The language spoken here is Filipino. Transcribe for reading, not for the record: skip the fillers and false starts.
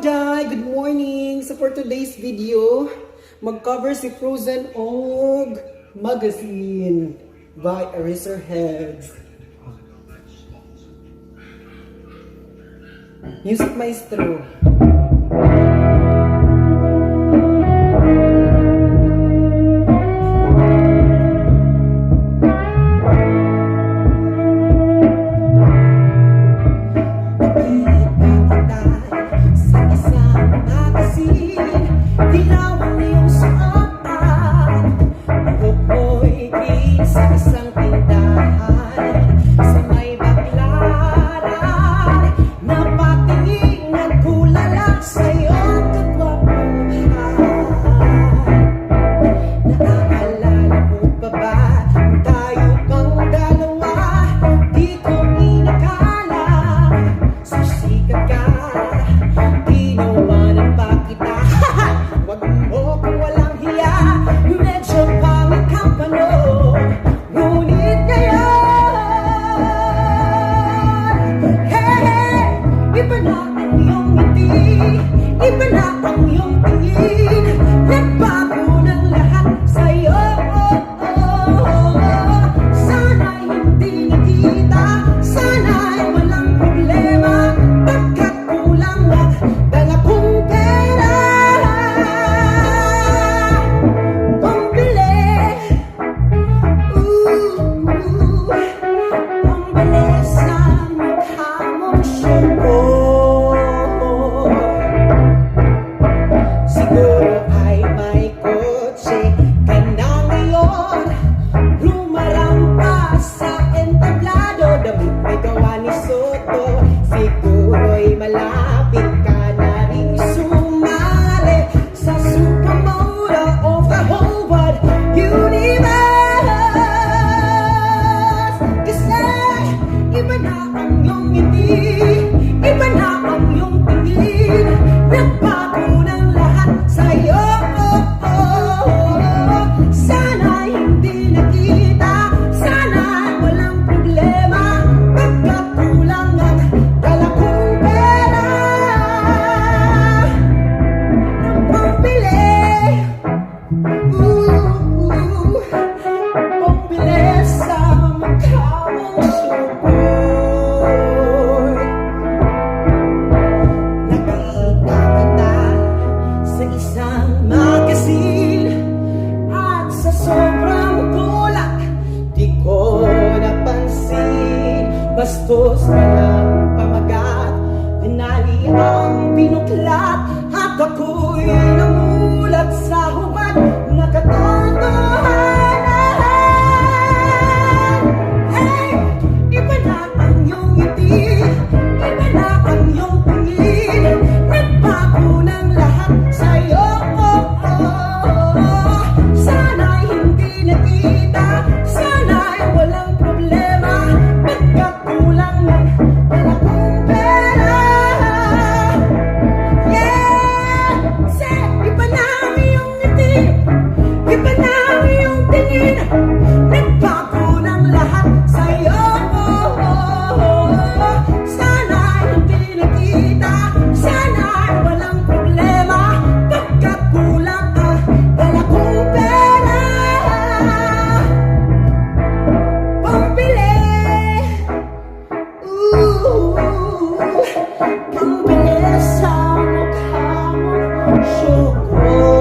Day! Good morning! So for today's video, mag-cover si Frozen og Magazine by Eraserheads. Music Maestro. Bastos walang pamagat, tinali ang binuklat, at ako'y namulat sa hubad na katotohanan. Hey, iba na ang iyong ngiti, iba na ang iyong tingin, nagbago ng lahat sa'yo. Sana'y hindi nakita, sana'y walang problema, pagkat kulang lang wala kong pera. Yeah! Say, iba na ang iyong ngiti, iba na ang iyong tingin, nagbago ng lahat sa'yo. Sana'y hindi nakita, sana'y walang problema, pagkat kulang ang wala kong pera. Pambili, pambili sa mukha mo, syukur.